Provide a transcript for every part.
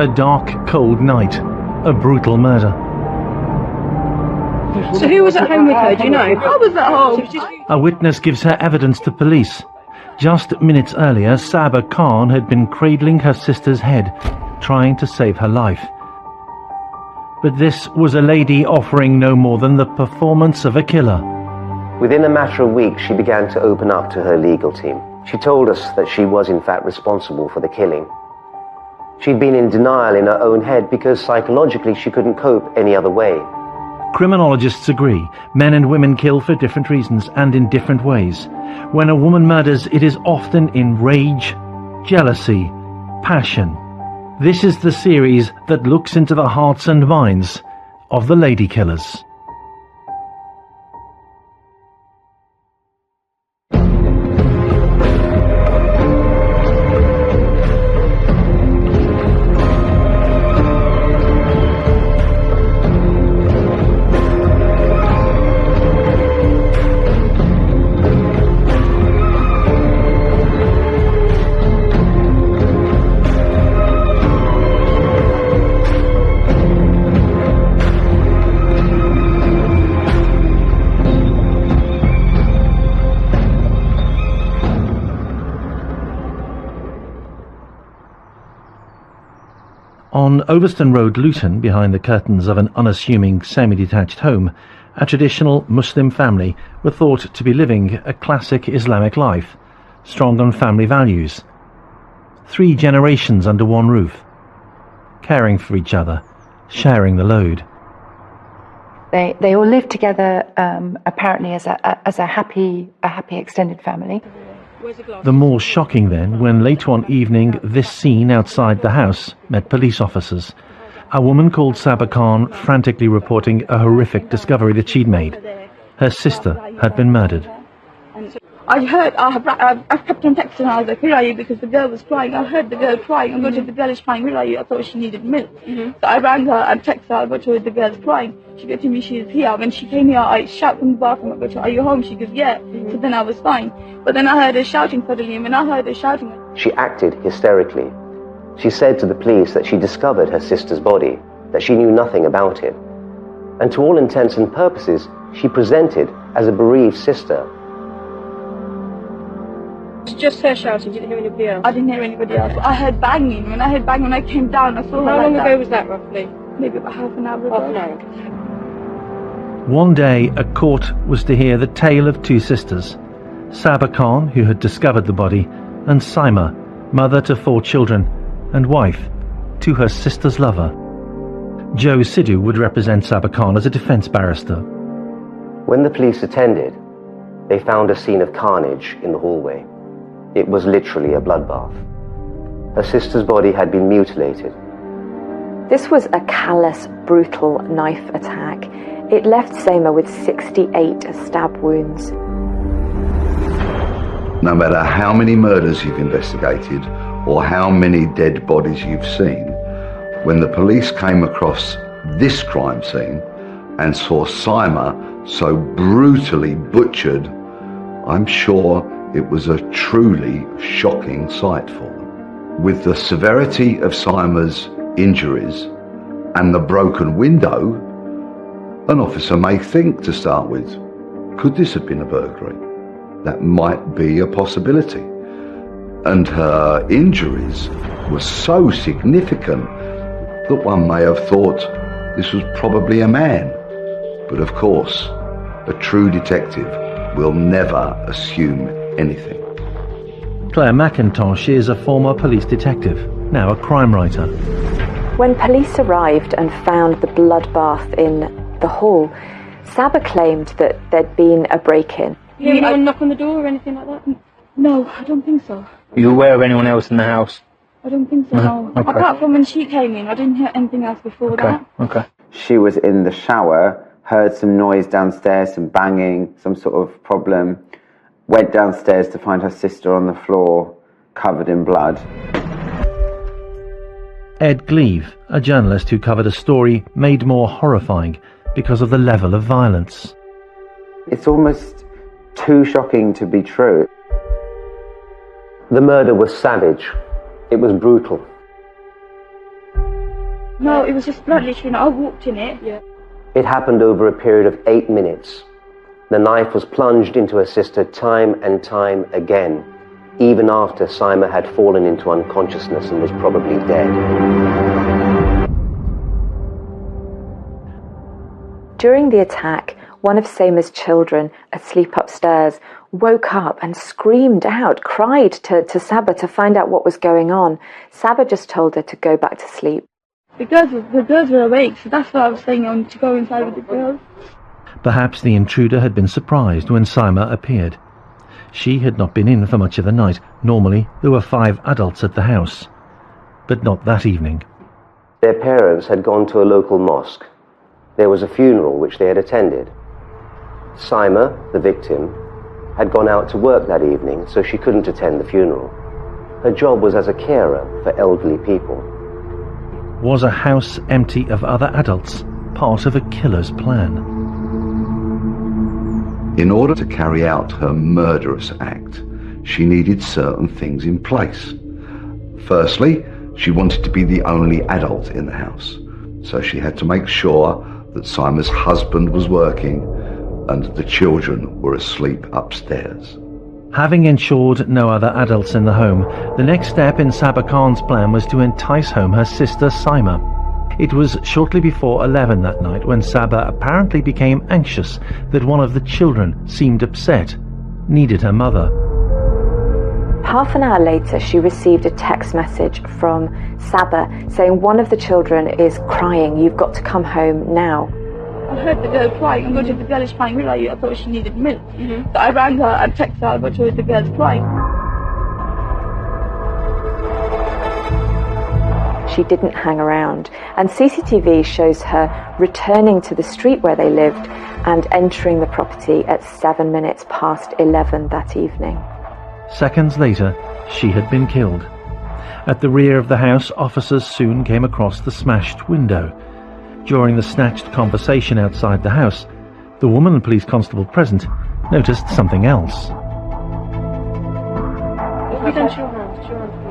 A dark, cold night. A brutal murder. So who was at home with her, do you know? I was at home. A witness gives her evidence to police. Just minutes earlier, Sabah Khan had been cradling her sister's head, trying to save her life. But this was a lady offering no more than the performance of a killer. Within a matter of weeks, she began to open up to her legal team. She told us that she was in fact responsible for the killing. She'd been in denial in her own head because psychologically she couldn't cope any other way. Criminologists agree men and women kill for different reasons and in different ways. When a woman murders, it is often in rage, jealousy, passion. This is the series that looks into the hearts and minds of the lady killers. On Overston Road, Luton, behind the curtains of an unassuming semi-detached home, a traditional Muslim family were thought to be living a classic Islamic life, strong on family values. 3 generations under one roof, caring for each other, sharing the load. They all lived together, apparently as a happy extended family. The more shocking then, when late one evening this scene outside the house met police officers. A woman called Sabah Khan frantically reporting a horrific discovery that she'd made. Her sister had been murdered. I kept on texting her. I was like, where are you? Because the girl was crying. I heard the girl crying. I go to the girl is crying. Where are you? I thought she needed milk. So I rang her and texted her. I go to her, the girl's crying. She goes to me, she's here. When she came here, I shout from the bathroom. I go to her, are you home? She goes, yeah. So then I was fine. But then I heard her shouting suddenly. And when I heard her shouting, She acted hysterically. She said to the police that she discovered her sister's body, that she knew nothing about it. And to all intents and purposes, she presented as a bereaved sister. Just her shouting, you didn't hear anybody else? I didn't hear anybody else. I heard banging. When I heard banging, when I came down, I saw her. How long ago was that, roughly? Maybe about half an hour ago. Half an hour. One day, a court was to hear the tale of 2 sisters. Sabah Khan, who had discovered the body, and Saima, mother to 4 children, and wife to her sister's lover. Joe Sidhu would represent Sabah Khan as a defence barrister. When the police attended, they found a scene of carnage in the hallway. It was literally a bloodbath. Her sister's body had been mutilated. This was a callous, brutal knife attack. It left Saima with 68 stab wounds. No matter how many murders you've investigated or how many dead bodies you've seen, when the police came across this crime scene and saw Saima so brutally butchered, I'm sure it was a truly shocking sight for them. With the severity of Saima's injuries and the broken window, an officer may think to start with, could this have been a burglary? That might be a possibility. And her injuries were so significant that one may have thought this was probably a man. But of course, a true detective will never assume anything. Claire McIntosh is a former police detective, now a crime writer. When police arrived and found the bloodbath in the hall, Sabah claimed that there'd been a break-in. You hear anyone knock on the door or anything like that? No, I don't think so. Are you aware of anyone else in the house? I don't think so, no. Okay. Apart from when she came in, I didn't hear anything else before that. Okay. She was in the shower, heard some noise downstairs, some banging, some sort of problem, went downstairs to find her sister on the floor, covered in blood. Ed Gleave, a journalist who covered a story made more horrifying because of the level of violence. It's almost too shocking to be true. The murder was savage. It was brutal. No, it was just blood, literally. I walked in it. Yeah. It happened over a period of 8 minutes. The knife was plunged into her sister time and time again, even after Seima had fallen into unconsciousness and was probably dead. During the attack, one of Seima's children, asleep upstairs, woke up and screamed out, cried to Sabah to find out what was going on. Sabah just told her to go back to sleep. The girls were awake, so that's what I was saying, on to go inside with the girls. Perhaps the intruder had been surprised when Seima appeared. She had not been in for much of the night. Normally, there were 5 adults at the house. But not that evening. Their parents had gone to a local mosque. There was a funeral which they had attended. Seima, the victim, had gone out to work that evening, so she couldn't attend the funeral. Her job was as a carer for elderly people. Was a house empty of other adults part of a killer's plan? In order to carry out her murderous act, she needed certain things in place. Firstly, she wanted to be the only adult in the house, so she had to make sure that Seima's husband was working and the children were asleep upstairs. Having ensured no other adults in the home, the next step in Sabah Khan's plan was to entice home her sister Seima. It was shortly before 11 that night when Sabah apparently became anxious that one of the children seemed upset, needed her mother. Half an hour later, she received a text message from Sabah saying one of the children is crying, you've got to come home now. I heard the girl crying. I go to the girl is crying. Where are you? I thought she needed milk. So I rang her and texted her. I got to the girl's crying. She didn't hang around, and CCTV shows her returning to the street where they lived and entering the property at 7 minutes past 11 that evening. Seconds later, she had been killed. At the rear of the house, officers soon came across the smashed window. During the snatched conversation outside the house, the woman police constable present noticed something else.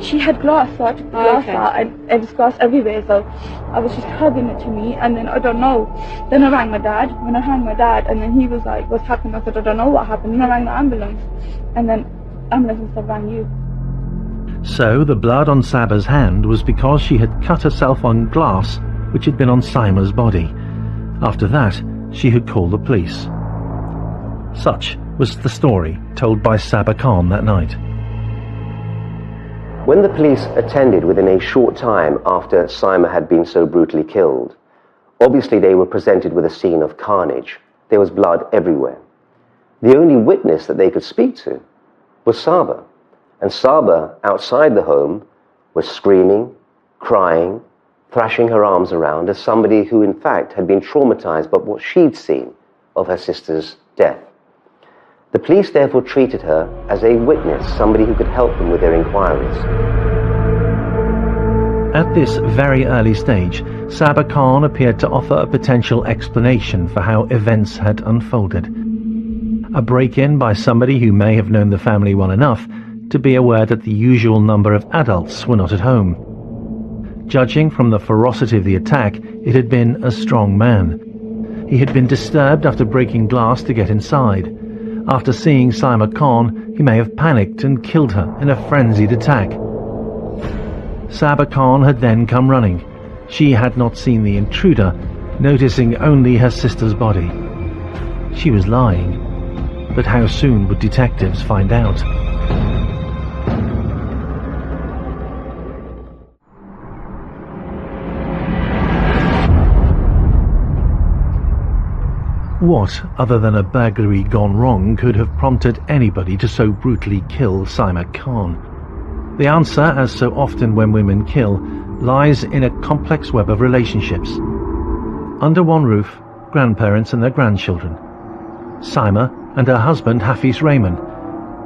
She had glass, so I took the glass out, and there was glass everywhere, so I was just hugging it to me, and then I don't know. Then I rang my dad. When I rang my dad, and then he was like, what's happened? I said, I don't know what happened. And I rang the ambulance, and then ambulance instead rang you. So the blood on Sabah's hand was because she had cut herself on glass which had been on Seima's body. After that, she had called the police. Such was the story told by Sabah Khan that night. When the police attended within a short time after Seima had been so brutally killed, obviously they were presented with a scene of carnage. There was blood everywhere. The only witness that they could speak to was Sabah. And Sabah, outside the home, was screaming, crying, thrashing her arms around as somebody who in fact had been traumatized by what she'd seen of her sister's death. The police therefore treated her as a witness, somebody who could help them with their inquiries. At this very early stage, Sabah Khan appeared to offer a potential explanation for how events had unfolded. A break-in by somebody who may have known the family well enough to be aware that the usual number of adults were not at home. Judging from the ferocity of the attack, it had been a strong man. He had been disturbed after breaking glass to get inside. After seeing Seima Khan, he may have panicked and killed her in a frenzied attack. Sabah Khan had then come running. She had not seen the intruder, noticing only her sister's body. She was lying. But how soon would detectives find out? What, other than a burglary gone wrong, could have prompted anybody to so brutally kill Seima Khan? The answer, as so often when women kill, lies in a complex web of relationships. Under one roof, grandparents and their grandchildren. Seima and her husband Hafiz Rahman,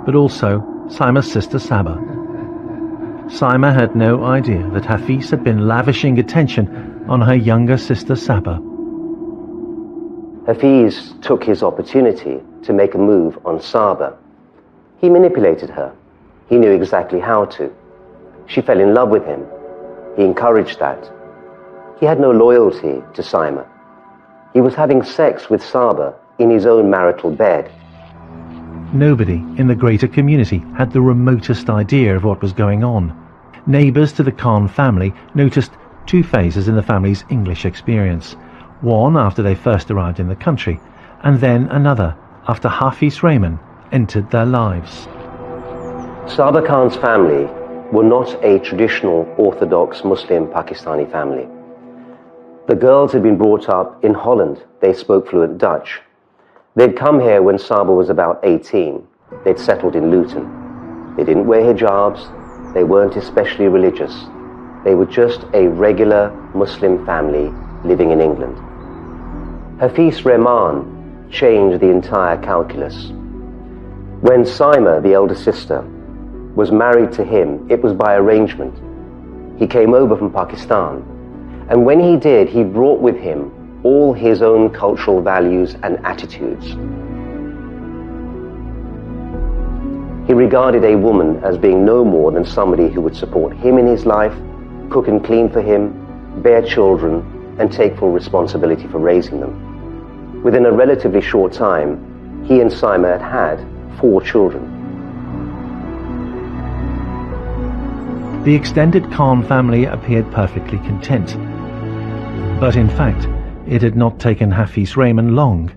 but also Seima's sister Sabah. Seima had no idea that Hafiz had been lavishing attention on her younger sister Sabah. Hafiz took his opportunity to make a move on Sabah. He manipulated her. He knew exactly how to. She fell in love with him. He encouraged that. He had no loyalty to Seires. He was having sex with Sabah in his own marital bed. Nobody in the greater community had the remotest idea of what was going on. Neighbours to the Khan family noticed two phases in the family's English experience. One after they first arrived in the country, and then another after Hafiz Rehman entered their lives. Sabah Khan's family were not a traditional Orthodox Muslim Pakistani family. The girls had been brought up in Holland. They spoke fluent Dutch. They'd come here when Sabah was about 18. They'd settled in Luton. They didn't wear hijabs. They weren't especially religious. They were just a regular Muslim family living in England. Hafiz Rehman changed the entire calculus. When Seires, the elder sister, was married to him, it was by arrangement. He came over from Pakistan, and when he did, he brought with him all his own cultural values and attitudes. He regarded a woman as being no more than somebody who would support him in his life, cook and clean for him, bear children, and take full responsibility for raising them. Within a relatively short time, he and Seires had 4 children. The extended Khan family appeared perfectly content. But in fact, it had not taken Hafiz Rehman long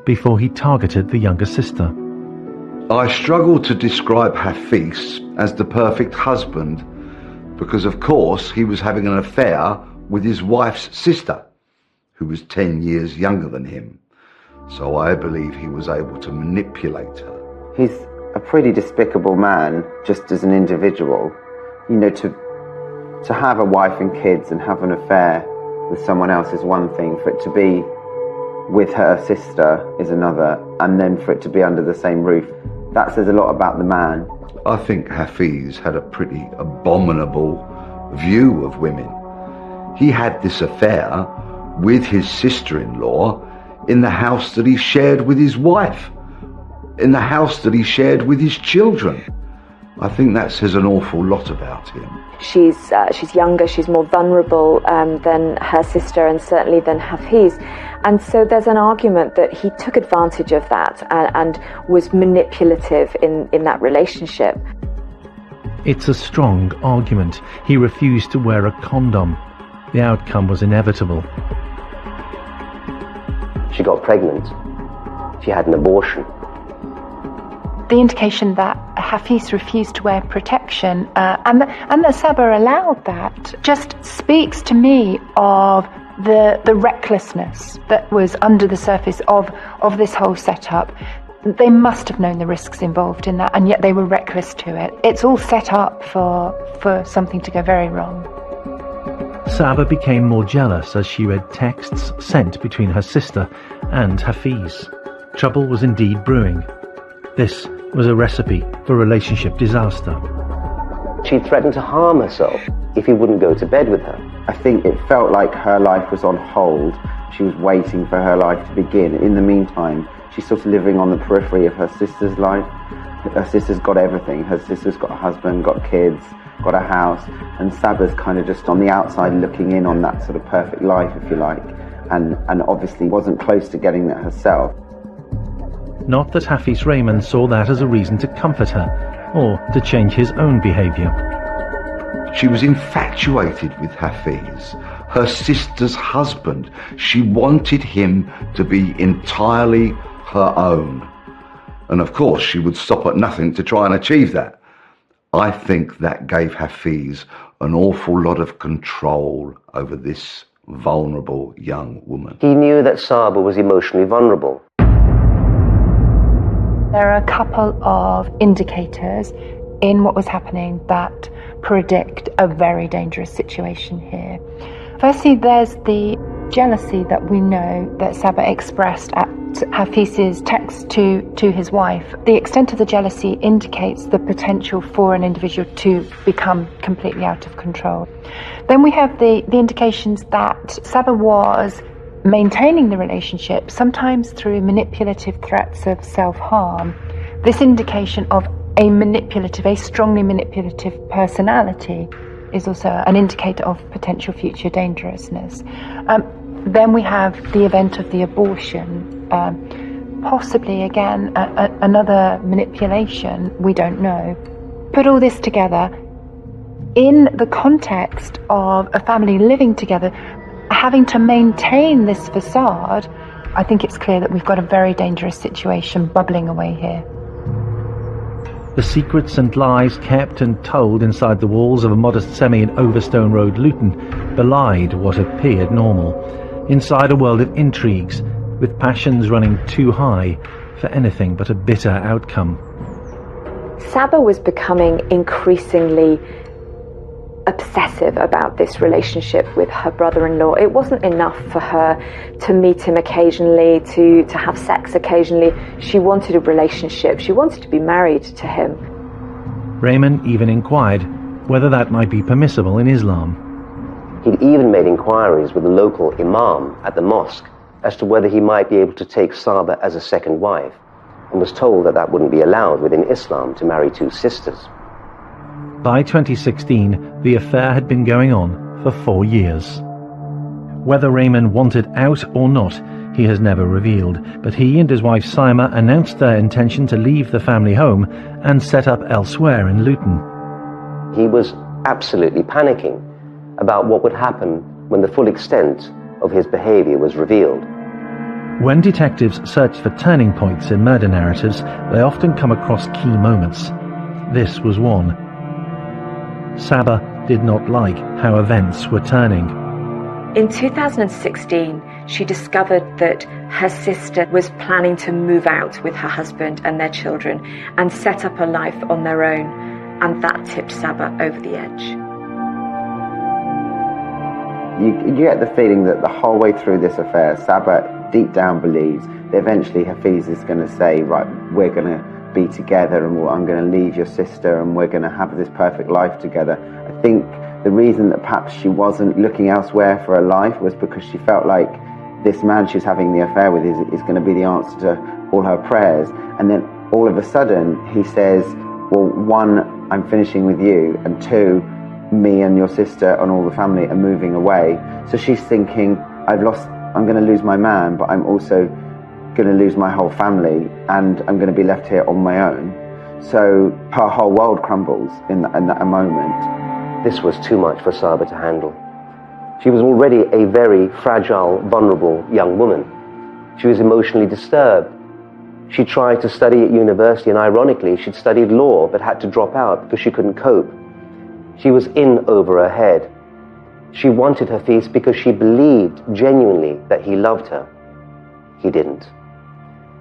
before he targeted the younger sister. I struggle to describe Hafiz as the perfect husband because, of course, he was having an affair with his wife's sister, who was 10 years younger than him. So I believe he was able to manipulate her. He's a pretty despicable man, just as an individual. You know, to have a wife and kids and have an affair with someone else is one thing. For it to be with her sister is another. And then for it to be under the same roof, that says a lot about the man. I think Hafiz had a pretty abominable view of women. He had this affair with his sister-in-law in the house that he shared with his wife, in the house that he shared with his children. I think that says an awful lot about him. She's younger, she's more vulnerable than her sister and certainly than Hafiz. And so there's an argument that he took advantage of that and was manipulative in that relationship. It's a strong argument. He refused to wear a condom. The outcome was inevitable. She got pregnant. She had an abortion. The indication that Hafiz refused to wear protection and that Sabah allowed that just speaks to me of the recklessness that was under the surface of this whole setup. They must have known the risks involved in that, and yet they were reckless to it. It's all set up for something to go very wrong. Sabah became more jealous as she read texts sent between her sister and Hafiz. Trouble was indeed brewing. This was a recipe for relationship disaster. She threatened to harm herself if he wouldn't go to bed with her. I think it felt like her life was on hold. She was waiting for her life to begin. In the meantime, she's sort of living on the periphery of her sister's life. Her sister's got everything. Her sister's got a husband, got kids, got a house, and Sabah's kind of just on the outside looking in on that sort of perfect life, if you like, and obviously wasn't close to getting that herself. Not that Hafiz Rehman saw that as a reason to comfort her, or to change his own behaviour. She was infatuated with Hafiz, her sister's husband. She wanted him to be entirely her own. And of course, she would stop at nothing to try and achieve that. I think that gave Hafiz an awful lot of control over this vulnerable young woman. He knew that Sabah was emotionally vulnerable. There are a couple of indicators in what was happening that predict a very dangerous situation here. Firstly, there's the jealousy that we know that Sabah expressed at Hafiz's text to his wife. The extent of the jealousy indicates the potential for an individual to become completely out of control. Then we have the indications that Sabah was maintaining the relationship, sometimes through manipulative threats of self-harm. This indication of a strongly manipulative personality. is also an indicator of potential future dangerousness. Then we have the event of the abortion, possibly again another manipulation, we don't know. Put all this together in the context of a family living together, having to maintain this facade. I think it's clear that we've got a very dangerous situation bubbling away here. The secrets and lies kept and told inside the walls of a modest semi in Overstone Road, Luton, belied what appeared normal. Inside a world of intrigues, with passions running too high for anything but a bitter outcome. Sabah was becoming increasingly obsessive about this relationship with her brother-in-law. It wasn't enough for her to meet him occasionally, to have sex occasionally. She wanted a relationship. She wanted to be married to him. Raymond even inquired whether that might be permissible in Islam. He'd even made inquiries with the local imam at the mosque as to whether he might be able to take Sabah as a second wife, and was told that that wouldn't be allowed within Islam to marry two sisters. By 2016, the affair had been going on for 4 years. Whether Raymond wanted out or not, he has never revealed, but he and his wife Saima announced their intention to leave the family home and set up elsewhere in Luton. He was absolutely panicking about what would happen when the full extent of his behaviour was revealed. When detectives search for turning points in murder narratives, they often come across key moments. This was one. Sabah did not like how events were turning. In 2016, she discovered that her sister was planning to move out with her husband and their children and set up a life on their own, and that tipped Sabah over the edge. You get the feeling that the whole way through this affair, Sabah deep down believes that eventually Hafiz is going to say, right, we're going to be together, and I'm going to leave your sister, and we're going to have this perfect life together. I think the reason that perhaps she wasn't looking elsewhere for a life was because she felt like this man she was having the affair with is going to be the answer to all her prayers. And then all of a sudden he says, well, one, I'm finishing with you, and two, me and your sister and all the family are moving away. So she's thinking, I'm going to lose my man, but I'm also going to lose my whole family, and I'm going to be left here on my own. So her whole world crumbles in that moment. This was too much for Sabah to handle. She was already a very fragile, vulnerable young woman. She was emotionally disturbed. She tried to study at university, and ironically, she'd studied law but had to drop out because she couldn't cope. She was in over her head. She wanted Hafiz because she believed genuinely that he loved her. He didn't.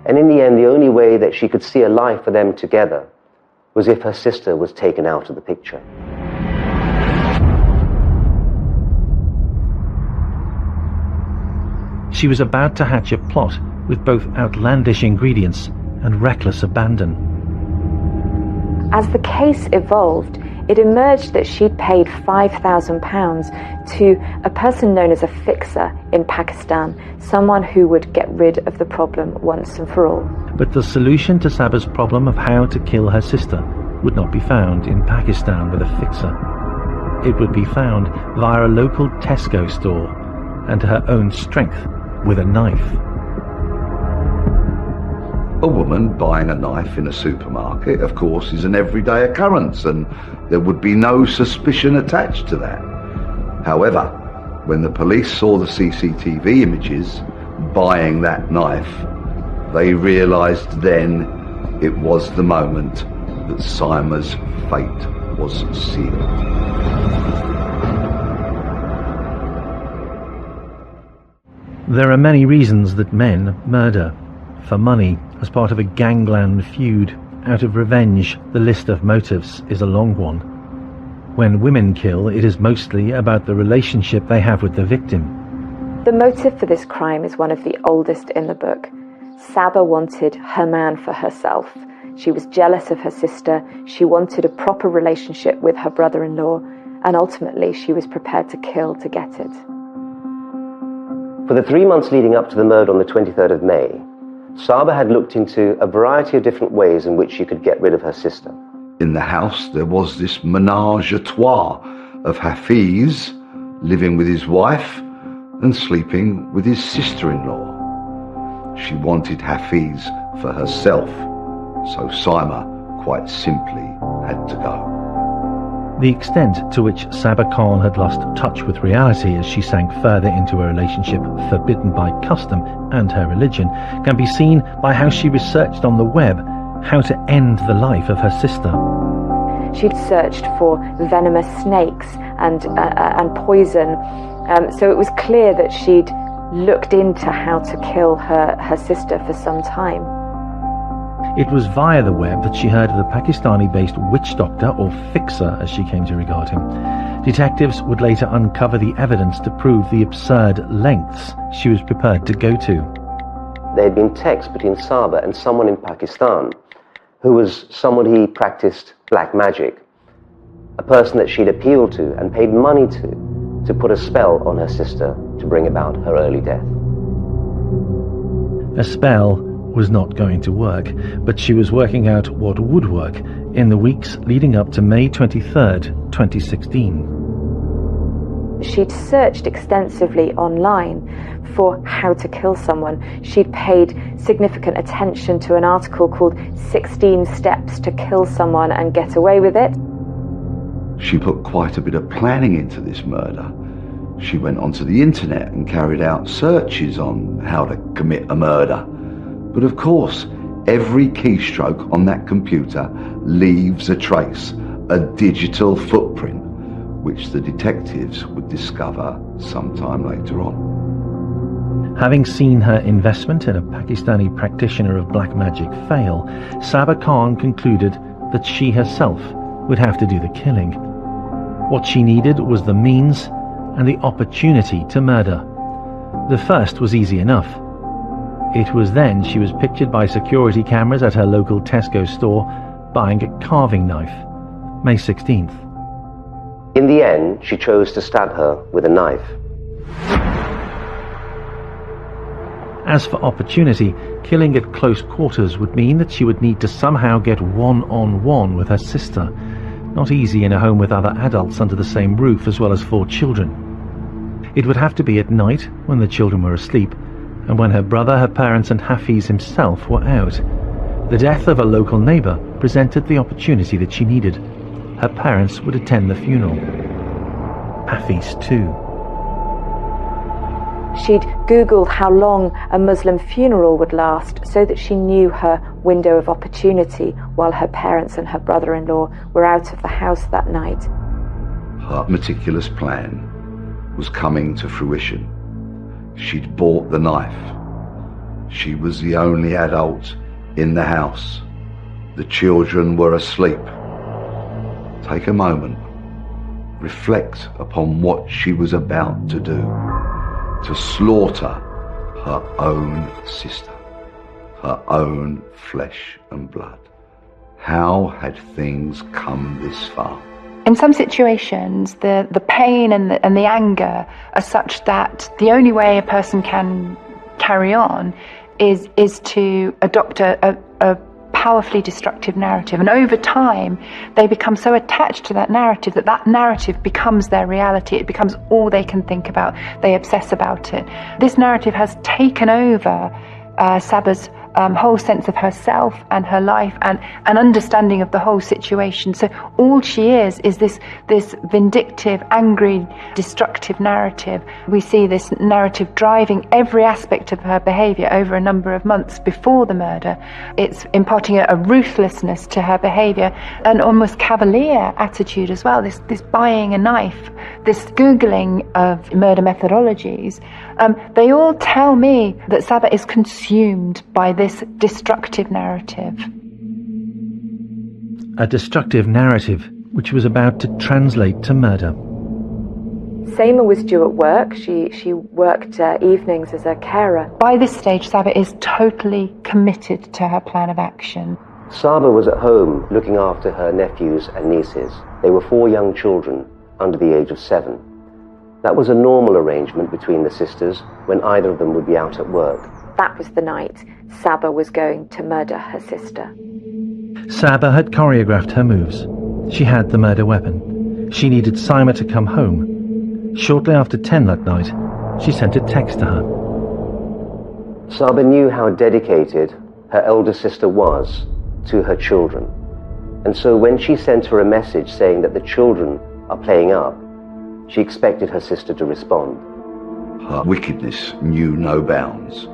And in the end, the only way that she could see a life for them together was if her sister was taken out of the picture. She was about to hatch a plot with both outlandish ingredients and reckless abandon. As the case evolved, it emerged that she'd paid £5,000 to a person known as a fixer in Pakistan, someone who would get rid of the problem once and for all. But the solution to Sabah's problem of how to kill her sister would not be found in Pakistan with a fixer. It would be found via a local Tesco store and her own strength with a knife. A woman buying a knife in a supermarket, of course, is an everyday occurrence, and there would be no suspicion attached to that. However, when the police saw the CCTV images buying that knife, they realised then it was the moment that Saima's fate was sealed. There are many reasons that men murder. For money, as part of a gangland feud, out of revenge, the list of motives is a long one. When women kill, it is mostly about the relationship they have with the victim. The motive for this crime is one of the oldest in the book. Sabah wanted her man for herself. She was jealous of her sister, she wanted a proper relationship with her brother-in-law, and ultimately she was prepared to kill to get it. For the 3 months leading up to the murder on the 23rd of May, Sabah had looked into a variety of different ways in which she could get rid of her sister. In the house, there was this menage a trois of Hafiz living with his wife and sleeping with his sister-in-law. She wanted Hafiz for herself, so Seima quite simply had to go. The extent to which Sabah Khan had lost touch with reality as she sank further into a relationship forbidden by custom and her religion can be seen by how she researched on the web how to end the life of her sister. She'd searched for venomous snakes and poison, so it was clear that she'd looked into how to kill her sister for some time. It was via the web that she heard of the Pakistani-based witch doctor, or fixer as she came to regard him. Detectives would later uncover the evidence to prove the absurd lengths she was prepared to go to. There had been texts between Sabah and someone in Pakistan who was somebody who practiced black magic, a person that she'd appealed to and paid money to put a spell on her sister to bring about her early death. A spell was not going to work, but she was working out what would work in the weeks leading up to May 23rd, 2016. She'd searched extensively online for how to kill someone. She'd paid significant attention to an article called 16 Steps to Kill Someone and Get Away with It. She put quite a bit of planning into this murder. She went onto the internet and carried out searches on how to commit a murder. But of course, every keystroke on that computer leaves a trace, a digital footprint, which the detectives would discover sometime later on. Having seen her investment in a Pakistani practitioner of black magic fail, Sabah Khan concluded that she herself would have to do the killing. What she needed was the means and the opportunity to murder. The first was easy enough. It was then she was pictured by security cameras at her local Tesco store buying a carving knife, May 16th. In the end, she chose to stab her with a knife. As for opportunity, killing at close quarters would mean that she would need to somehow get one-on-one with her sister. Not easy in a home with other adults under the same roof as well as 4 children. It would have to be at night when the children were asleep, and when her brother, her parents and Hafiz himself were out. The death of a local neighbour presented the opportunity that she needed. Her parents would attend the funeral. Hafiz too. She'd Googled how long a Muslim funeral would last so that she knew her window of opportunity while her parents and her brother-in-law were out of the house that night. Her meticulous plan was coming to fruition. She'd bought the knife. She was the only adult in the house. The children were asleep. Take a moment. Reflect upon what she was about to do. To slaughter her own sister. Her own flesh and blood. How had things come this far? In some situations, the pain and the anger are such that the only way a person can carry on is to adopt a powerfully destructive narrative. And over time, they become so attached to that narrative that narrative becomes their reality. It becomes all they can think about. They obsess about it. This narrative has taken over Sabah's whole sense of herself and her life and an understanding of the whole situation. So all she is this vindictive, angry, destructive narrative. We see this narrative driving every aspect of her behaviour over a number of months before the murder. It's imparting a ruthlessness to her behaviour, an almost cavalier attitude as well, this buying a knife, this Googling of murder methodologies. They all tell me that Sabah is consumed by this destructive narrative. A destructive narrative which was about to translate to murder. Seima was due at work. She worked evenings as a carer. By this stage, Sabah is totally committed to her plan of action. Sabah was at home looking after her nephews and nieces. They were 4 young children under the age of 7. That was a normal arrangement between the sisters when either of them would be out at work. That was the night Sabah was going to murder her sister. Sabah had choreographed her moves. She had the murder weapon. She needed Seima to come home. Shortly after 10 that night, she sent a text to her. Sabah knew how dedicated her elder sister was to her children. And so when she sent her a message saying that the children are playing up, she expected her sister to respond. Her wickedness knew no bounds.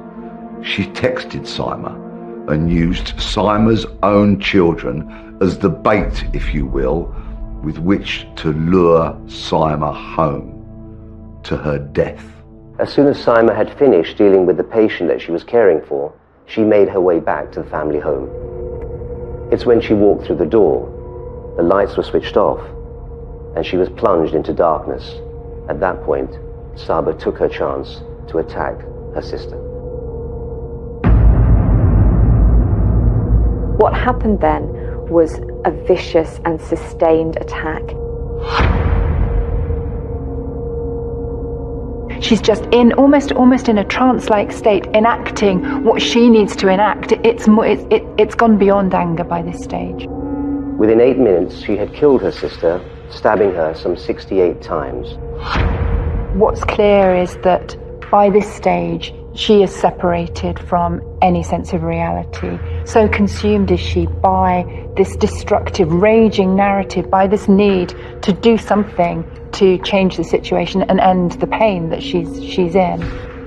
She texted Seima and used Seima's own children as the bait, if you will, with which to lure Seima home to her death. As soon as Seima had finished dealing with the patient that she was caring for, she made her way back to the family home. It's when she walked through the door, the lights were switched off, and she was plunged into darkness. At that point, Sabah took her chance to attack her sister. What happened then was a vicious and sustained attack. She's just almost in a trance-like state, enacting what she needs to enact. It's gone beyond anger by this stage. Within 8 minutes, she had killed her sister, stabbing her some 68 times. What's clear is that by this stage, she is separated from any sense of reality. So consumed is she by this destructive, raging narrative, by this need to do something to change the situation and end the pain that she's in.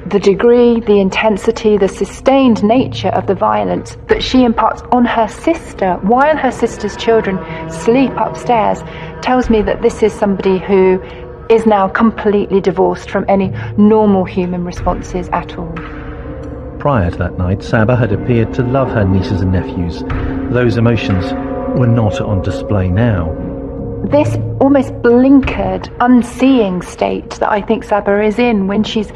The degree, the intensity, the sustained nature of the violence that she imparts on her sister while her sister's children sleep upstairs tells me that this is somebody who is now completely divorced from any normal human responses at all. Prior to that night, Sabah had appeared to love her nieces and nephews. Those emotions were not on display now. This almost blinkered, unseeing state that I think Sabah is in when she's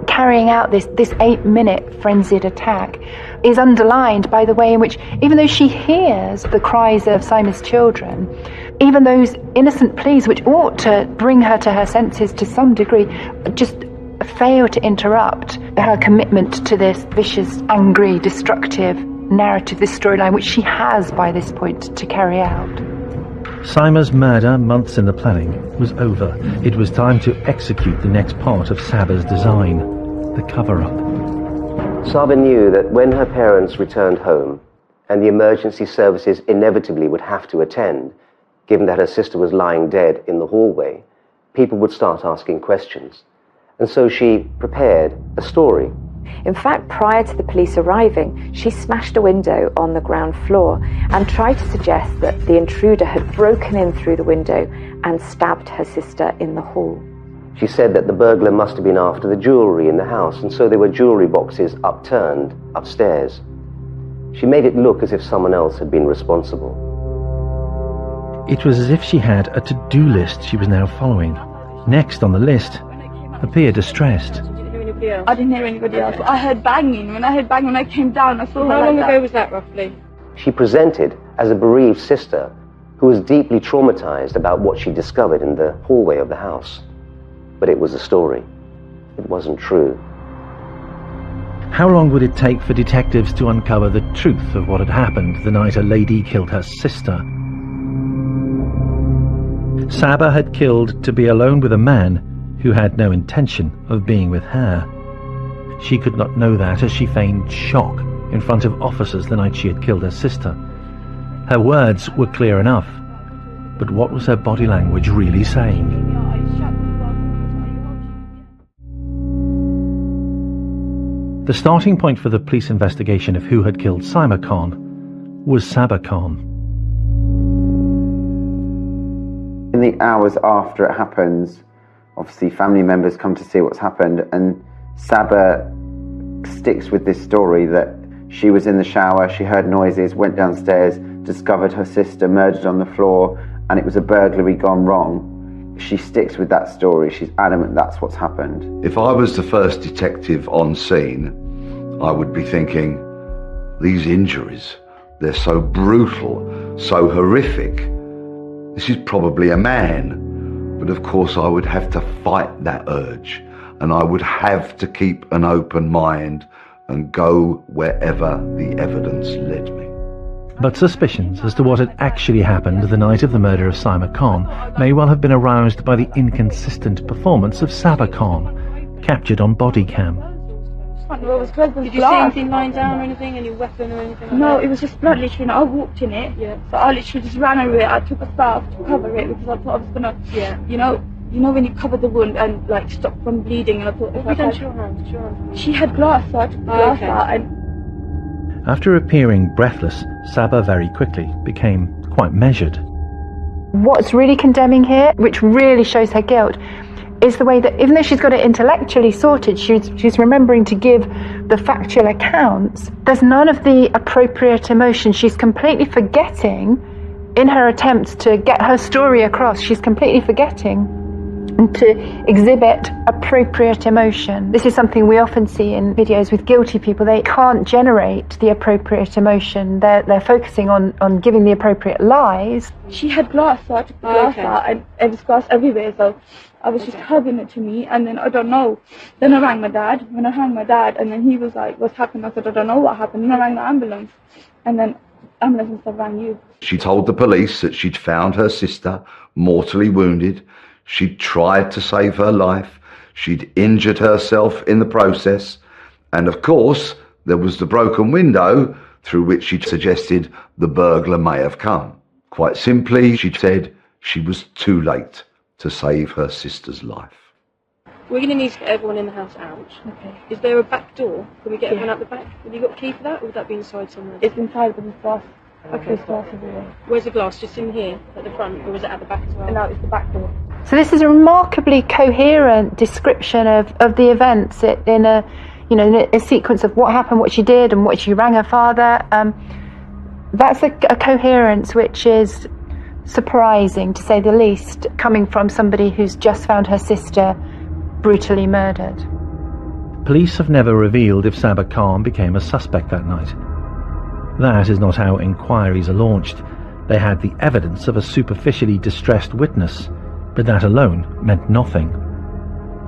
carrying out this 8-minute frenzied attack is underlined by the way in which, even though she hears the cries of Seima's children, even those innocent pleas which ought to bring her to her senses to some degree, just fail to interrupt her commitment to this vicious, angry, destructive narrative, this storyline which she has by this point to carry out. Seima's murder, months in the planning, was over. It was time to execute the next part of Sabah's design, the cover-up. Sabah knew that when her parents returned home, and the emergency services inevitably would have to attend, given that her sister was lying dead in the hallway, people would start asking questions. And so she prepared a story. In fact, prior to the police arriving, she smashed a window on the ground floor and tried to suggest that the intruder had broken in through the window and stabbed her sister in the hall. She said that the burglar must have been after the jewellery in the house, and so there were jewellery boxes upturned upstairs. She made it look as if someone else had been responsible. It was as if she had a to-do list she was now following. Next on the list appeared distressed. I didn't hear anybody else. I heard banging. When I came down, I saw her. How long ago was that, roughly? She presented as a bereaved sister who was deeply traumatized about what she discovered in the hallway of the house. But it was a story. It wasn't true. How long would it take for detectives to uncover the truth of what had happened the night a lady killed her sister? Sabah had killed to be alone with a man who had no intention of being with her. She could not know that as she feigned shock in front of officers the night she had killed her sister. Her words were clear enough, but what was her body language really saying? The starting point for the police investigation of who had killed Seima Khan was Sabah Khan. In the hours after it happens, obviously family members come to see what's happened, and Sabah sticks with this story that she was in the shower, she heard noises, went downstairs, discovered her sister murdered on the floor, and it was a burglary gone wrong. She sticks with that story. She's adamant that's what's happened. If I was the first detective on scene, I would be thinking, these injuries, they're so brutal, so horrific. This is probably a man. But of course I would have to fight that urge, and I would have to keep an open mind and go wherever the evidence led me. But suspicions as to what had actually happened the night of the murder of Saima Khan may well have been aroused by the inconsistent performance of Sabah Khan, captured on body cam. Did you see anything lying down or anything, any weapon or anything like No, that? it was just blood, literally, and I walked in it. Yeah. So I literally just ran over it. I took a scarf to cover it because I thought I was gonna, you know when you cover the wound and like stop from bleeding. And I thought, What have you done to your hand? She had glass, so I took the glass out. And After appearing breathless, Sabah very quickly became quite measured. What's really condemning here, which really shows her guilt, is the way that even though she's got it intellectually sorted, she's remembering to give the factual accounts, there's none of the appropriate emotion. She's completely forgetting, in her attempts to get her story across, she's completely forgetting to exhibit appropriate emotion. This is something we often see in videos with guilty people. They can't generate the appropriate emotion. They're focusing on giving the appropriate lies. she had glass, so I took the glass out, and there was glass everywhere. So I was just hugging it to me, and then I don't know. Then I rang my dad. When I rang my dad, and then he was like, "What's happened?" I said, "I don't know what happened." And I rang the ambulance, and then ambulance instead rang you. She told the police that she'd found her sister mortally wounded. She'd tried to save her life. She'd injured herself in the process. And of course, there was the broken window through which she'd suggested the burglar may have come. Quite simply, she said she was too late to save her sister's life. We're going to need to get everyone in the house out. Okay. Is there a back door? Can we get everyone out the back? Have you got a key for that, or would that be inside somewhere? It's inside, but it's glass. Okay. There's glass everywhere. Where's the glass? Just in here, at the front, or is it at the back as well? And now it's the back door. So this is a remarkably coherent description of the events in a sequence of what happened, what she did, and what she rang her father. That's a coherence which is surprising, to say the least, coming from somebody who's just found her sister brutally murdered. Police have never revealed if Sabah Khan became a suspect that night. That is not how inquiries are launched. They had the evidence of a superficially distressed witness, but that alone meant nothing.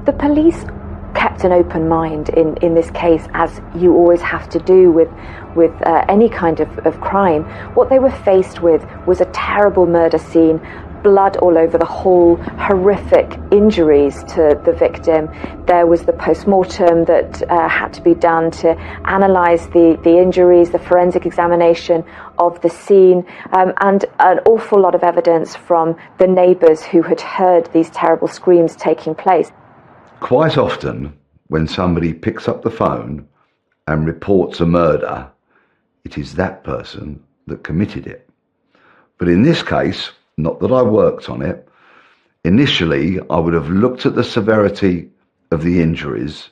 The police kept an open mind in this case, as you always have to do with any kind of crime. What they were faced with was a terrible murder scene, blood all over the hall, horrific injuries to the victim. There was the post-mortem that had to be done to analyse the injuries, the forensic examination of the scene, and an awful lot of evidence from the neighbours who had heard these terrible screams taking place. Quite often, when somebody picks up the phone and reports a murder, it is that person that committed it. But in this case, not that I worked on it, initially I would have looked at the severity of the injuries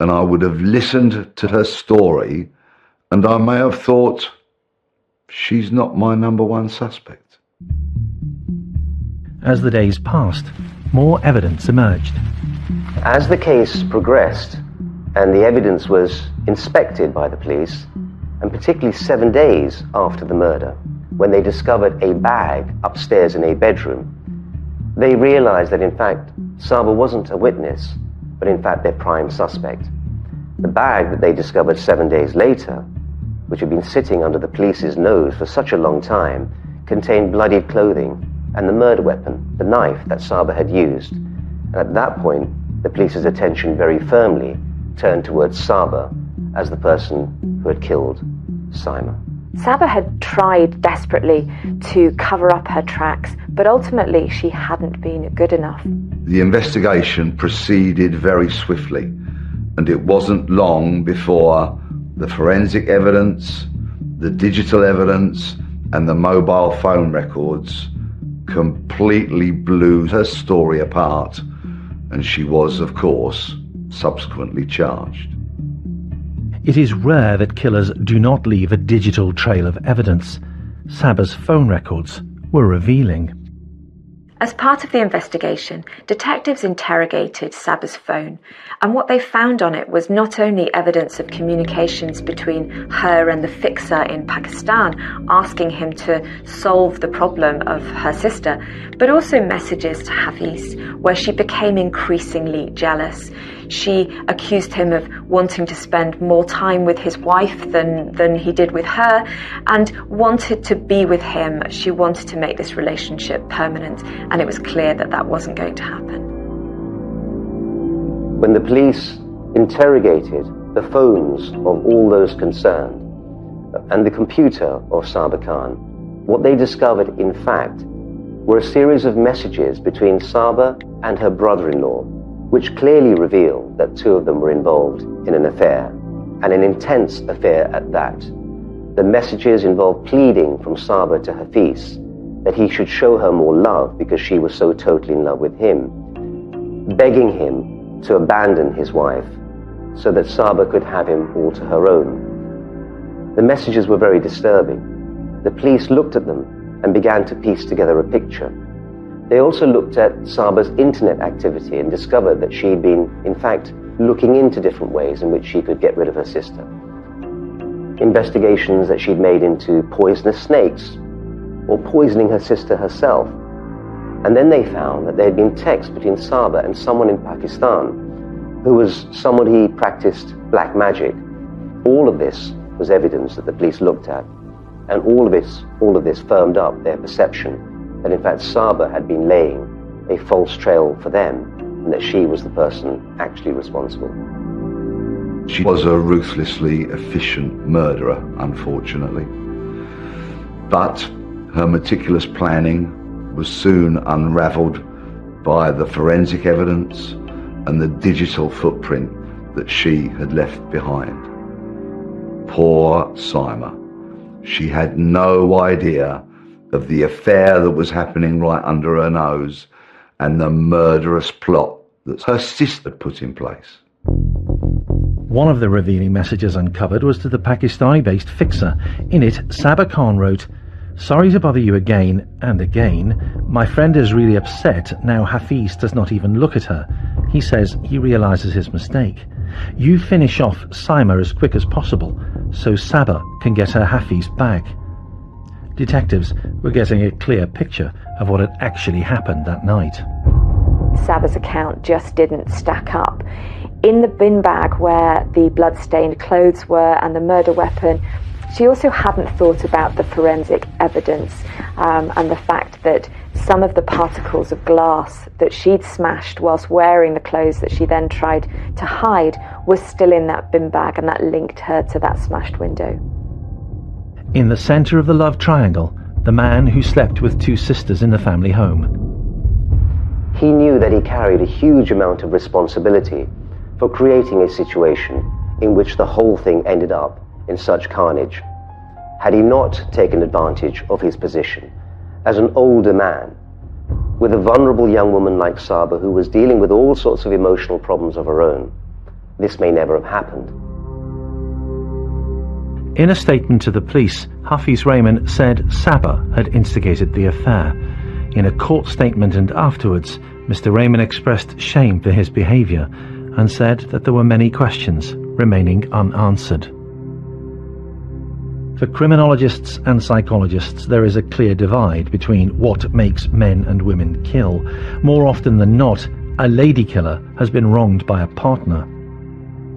and I would have listened to her story, and I may have thought, she's not my number one suspect. As the days passed, more evidence emerged. As the case progressed and the evidence was inspected by the police, and particularly 7 days after the murder, when they discovered a bag upstairs in a bedroom, they realized that in fact Sabah wasn't a witness, but in fact their prime suspect. The bag that they discovered 7 days later, which had been sitting under the police's nose for such a long time, contained bloodied clothing and the murder weapon, the knife that Sabah had used. And at that point, the police's attention very firmly turned towards Sabah as the person who had killed Saima. Sabah had tried desperately to cover up her tracks, but ultimately she hadn't been good enough. The investigation proceeded very swiftly, and it wasn't long before the forensic evidence, the digital evidence, and the mobile phone records completely blew her story apart, and she was, of course, subsequently charged. It is rare that killers do not leave a digital trail of evidence. Sabah's phone records were revealing. As part of the investigation, detectives interrogated Sabah's phone, and what they found on it was not only evidence of communications between her and the fixer in Pakistan, asking him to solve the problem of her sister, but also messages to Hafiz, where she became increasingly jealous. She accused him of wanting to spend more time with his wife than he did with her, and wanted to be with him. She wanted to make this relationship permanent, and it was clear that that wasn't going to happen. When the police interrogated the phones of all those concerned and the computer of Sabah Khan, what they discovered, in fact, were a series of messages between Sabah and her brother-in-law, which clearly revealed that two of them were involved in an affair, and an intense affair at that. The messages involved pleading from Sabah to Hafiz that he should show her more love because she was so totally in love with him, begging him to abandon his wife so that Sabah could have him all to her own. The messages were very disturbing. The police looked at them and began to piece together a picture. They also looked at Sabah's internet activity and discovered that she had been, in fact, looking into different ways in which she could get rid of her sister. Investigations that she'd made into poisonous snakes or poisoning her sister herself. And then they found that there had been texts between Sabah and someone in Pakistan who was someone he practiced black magic. All of this was evidence that the police looked at, and all of this firmed up their perception that in fact Sabah had been laying a false trail for them, and that she was the person actually responsible. She was a ruthlessly efficient murderer, unfortunately. But her meticulous planning was soon unravelled by the forensic evidence and the digital footprint that she had left behind. Poor Seima. She had no idea of the affair that was happening right under her nose and the murderous plot that her sister put in place. One of the revealing messages uncovered was to the Pakistani-based fixer. In it, Sabah Khan wrote, "Sorry to bother you again and again. My friend is really upset now Hafiz does not even look at her. He says he realizes his mistake. You finish off Seima as quick as possible so Sabah can get her Hafiz back." Detectives were getting a clear picture of what had actually happened that night. Sabah's account just didn't stack up. In the bin bag where the blood-stained clothes were and the murder weapon, she also hadn't thought about the forensic evidence and the fact that some of the particles of glass that she'd smashed whilst wearing the clothes that she then tried to hide was still in that bin bag, and that linked her to that smashed window. In the centre of the love triangle, the man who slept with two sisters in the family home. He knew that he carried a huge amount of responsibility for creating a situation in which the whole thing ended up in such carnage. Had he not taken advantage of his position as an older man with a vulnerable young woman like Sabah who was dealing with all sorts of emotional problems of her own, this may never have happened. In a statement to the police, Hafiz Rahman said Sabah had instigated the affair. In a court statement and afterwards, Mr. Rahman expressed shame for his behaviour and said that there were many questions remaining unanswered. For criminologists and psychologists, there is a clear divide between what makes men and women kill. More often than not, a lady killer has been wronged by a partner.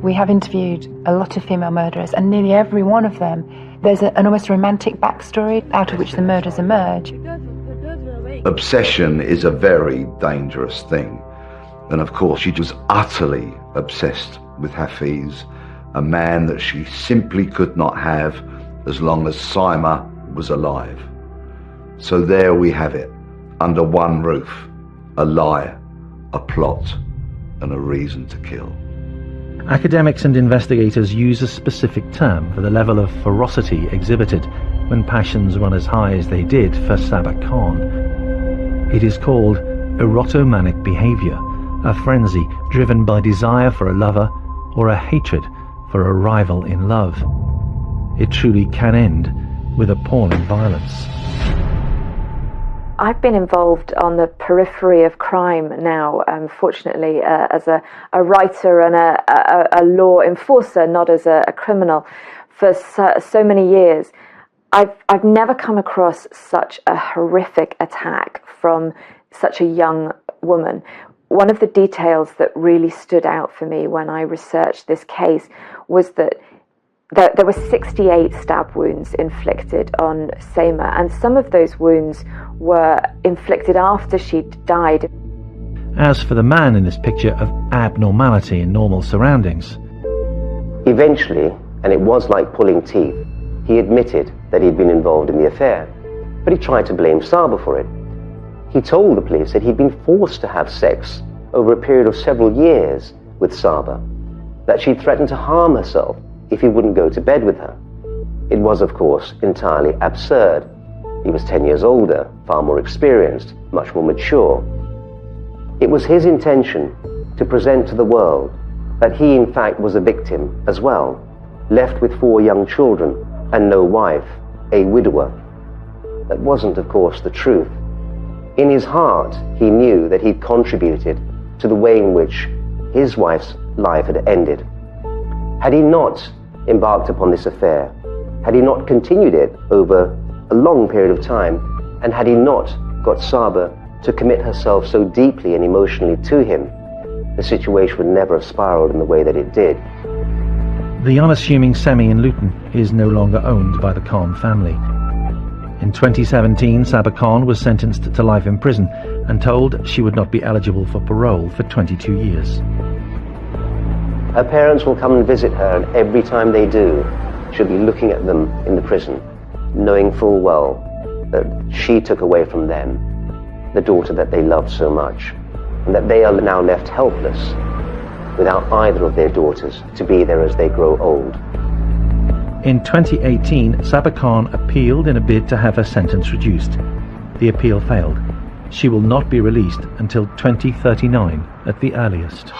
We have interviewed a lot of female murderers, and nearly every one of them, there's an almost romantic backstory out of which the murders emerge. Obsession is a very dangerous thing. And of course, she was utterly obsessed with Hafiz, a man that she simply could not have as long as Seima was alive. So there we have it, under one roof, a lie, a plot, and a reason to kill. Academics and investigators use a specific term for the level of ferocity exhibited when passions run as high as they did for Sabah Khan. It is called erotomanic behaviour, a frenzy driven by desire for a lover or a hatred for a rival in love. It truly can end with appalling violence. I've been involved on the periphery of crime now, fortunately, as a writer and a law enforcer, not as a criminal, for so many years. I've never come across such a horrific attack from such a young woman. One of the details that really stood out for me when I researched this case was that there were 68 stab wounds inflicted on Seima, and some of those wounds were inflicted after she'd died. As for the man in this picture of abnormality in normal surroundings, Eventually, and it was like pulling teeth, he admitted that he'd been involved in the affair, but he tried to blame Sabah for it. He told the police that he'd been forced to have sex over a period of several years with Sabah, that she'd threatened to harm herself if he wouldn't go to bed with her. It was, of course, entirely absurd. He was 10 years older, far more experienced, much more mature. It was his intention to present to the world that he in fact was a victim as well, left with 4 young children and no wife, a widower. That wasn't, of course, the truth. In his heart, he knew that he'd contributed to the way in which his wife's life had ended. Had he not embarked upon this affair, had he not continued it over a long period of time, and had he not got Sabah to commit herself so deeply and emotionally to him, the situation would never have spiraled in the way that it did. the unassuming semi in Luton is no longer owned by the Khan family. In 2017, Sabah Khan was sentenced to life in prison and told she would not be eligible for parole for 22 years. Her parents will come and visit her, and every time they do, she'll be looking at them in the prison, knowing full well that she took away from them the daughter that they loved so much, and that they are now left helpless without either of their daughters to be there as they grow old. In 2018, Sabah Khan appealed in a bid to have her sentence reduced. The appeal failed. She will not be released until 2039 at the earliest.